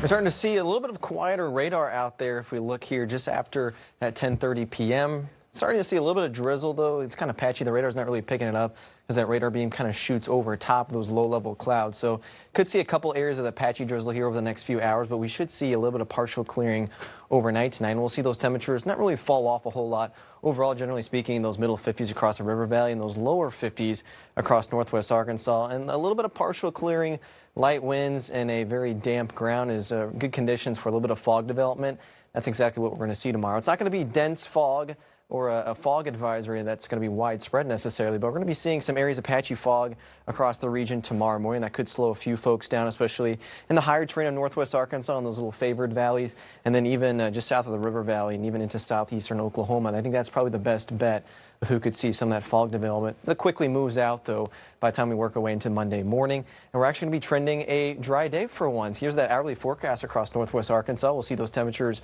We're starting to see a little bit of quieter radar out there if we look here just after at 10:30 p.m. Starting to see a little bit of drizzle, though. It's kind of patchy. The radar's not really picking it up as that radar beam kind of shoots over top of those low-level clouds. So could see a couple areas of the patchy drizzle here over the next few hours, but we should see a little bit of partial clearing overnight tonight. And we'll see those temperatures not really fall off a whole lot. Overall, generally speaking, those middle 50s across the river valley and those lower 50s across northwest Arkansas. And a little bit of partial clearing, light winds, and a very damp ground is good conditions for a little bit of fog development. That's exactly what we're going to see tomorrow. It's not going to be dense fog or a fog advisory that's going to be widespread necessarily, but we're going to be seeing some areas of patchy fog across the region tomorrow morning. That could slow a few folks down, especially in the higher terrain of northwest Arkansas and those little favored valleys, and then even just south of the river valley and even into southeastern Oklahoma. And I think that's probably the best bet of who could see some of that fog development. That quickly moves out, though, by the time we work our way into Monday morning. And we're actually going to be trending a dry day for once. Here's that hourly forecast across northwest Arkansas. We'll see those temperatures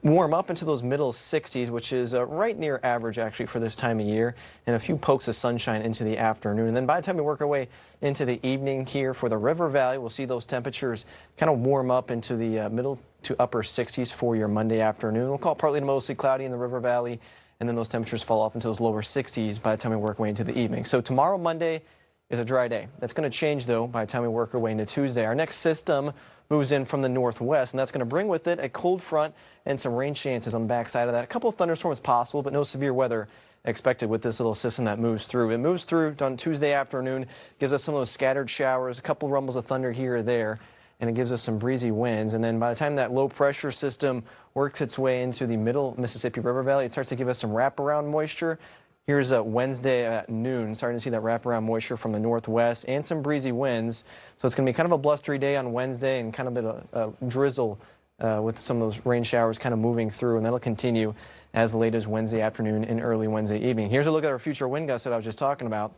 warm up into those middle 60s, which is right near average actually for this time of year, and a few pokes of sunshine into the afternoon. And then by the time we work our way into the evening here for the river valley, we'll see those temperatures kind of warm up into the middle to upper 60s for your Monday afternoon. We'll call it partly to mostly cloudy in the river valley, and then those temperatures fall off into those lower 60s by the time we work our way into the evening. So tomorrow, Monday, is a dry day. That's going to change, though, by the time we work our way into Tuesday. Our next system moves in from the northwest, and that's going to bring with it a cold front and some rain chances on the backside of that. A couple of thunderstorms possible, but no severe weather expected with this little system that moves through. It moves through on Tuesday afternoon, gives us some of those scattered showers, a couple rumbles of thunder here or there, and it gives us some breezy winds. And then by the time that low pressure system works its way into the middle Mississippi River Valley, it starts to give us some wraparound moisture. Here's Wednesday at noon, starting to see that wraparound moisture from the northwest and some breezy winds. So it's going to be kind of a blustery day on Wednesday and kind of a bit of drizzle with some of those rain showers kind of moving through, and that'll continue as late as Wednesday afternoon and early Wednesday evening. Here's a look at our future wind gusts that I was just talking about.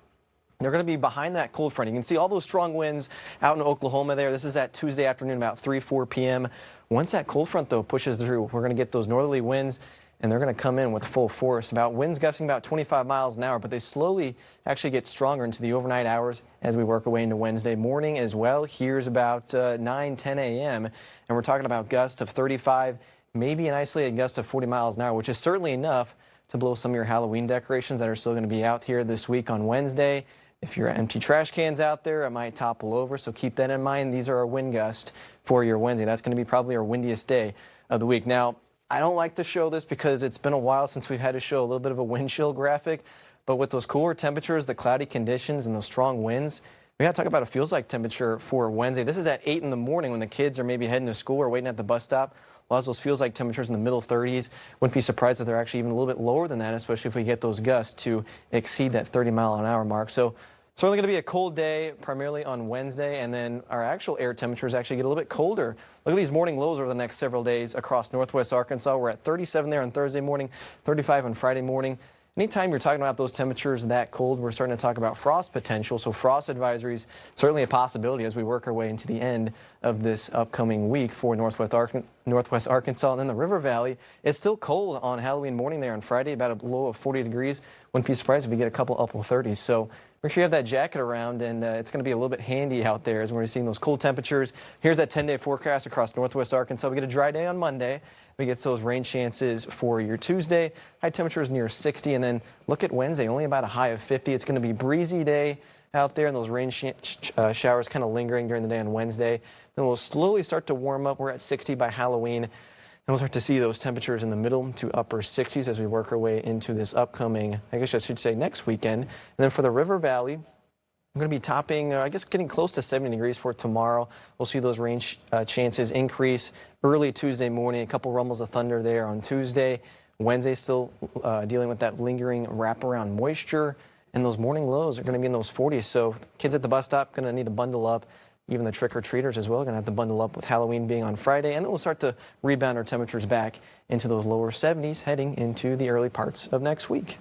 They're going to be behind that cold front. You can see all those strong winds out in Oklahoma there. This is at Tuesday afternoon, about 4 p.m. Once that cold front, though, pushes through, we're going to get those northerly winds, and they're going to come in with full force. Winds gusting about 25 miles an hour, but they slowly actually get stronger into the overnight hours as we work our way into Wednesday morning as well. Here's about 9, 10 a.m., and we're talking about gusts of 35, maybe an isolated gust of 40 miles an hour, which is certainly enough to blow some of your Halloween decorations that are still going to be out here this week on Wednesday. If you're empty trash cans out there, it might topple over, so keep that in mind. These are our wind gusts for your Wednesday. That's going to be probably our windiest day of the week. Now, I don't like to show this because it's been a while since we've had to show a little bit of a wind chill graphic, but with those cooler temperatures, the cloudy conditions, and those strong winds, we got to talk about a feels like temperature for Wednesday. This is at 8 in the morning when the kids are maybe heading to school or waiting at the bus stop. A lot of those feels like temperatures in the middle 30s. Wouldn't be surprised if they're actually even a little bit lower than that, especially if we get those gusts to exceed that 30-mile-an-hour mark. So certainly going to be a cold day, primarily on Wednesday, and then our actual air temperatures actually get a little bit colder. Look at these morning lows over the next several days across northwest Arkansas. We're at 37 there on Thursday morning, 35 on Friday morning. Anytime you're talking about those temperatures that cold, we're starting to talk about frost potential. So frost advisories, certainly a possibility as we work our way into the end of this upcoming week for northwest Arkansas. And then the river valley, it's still cold on Halloween morning there on Friday, about a low of 40 degrees. Wouldn't be surprised if we get a couple upper 30s. So make sure you have that jacket around, and it's going to be a little bit handy out there as we're seeing those cold temperatures. Here's that 10-day forecast across northwest Arkansas. We get a dry day on Monday. We get those rain chances for your Tuesday. High temperatures near 60, and then look at Wednesday, only about a high of 50. It's going to be a breezy day out there, and those rain showers kind of lingering during the day on Wednesday. Then we'll slowly start to warm up. We're at 60 by Halloween. And we'll start to see those temperatures in the middle to upper 60s as we work our way into this upcoming, I guess I should say, next weekend. And then for the river valley, I'm going to be topping, I guess, getting close to 70 degrees for tomorrow. We'll see those rain chances increase early Tuesday morning. A couple rumbles of thunder there on Tuesday. Wednesday still dealing with that lingering wraparound moisture. And those morning lows are going to be in those 40s. So kids at the bus stop going to need to bundle up. Even the trick-or-treaters as well are going to have to bundle up with Halloween being on Friday. And then we'll start to rebound our temperatures back into those lower 70s heading into the early parts of next week.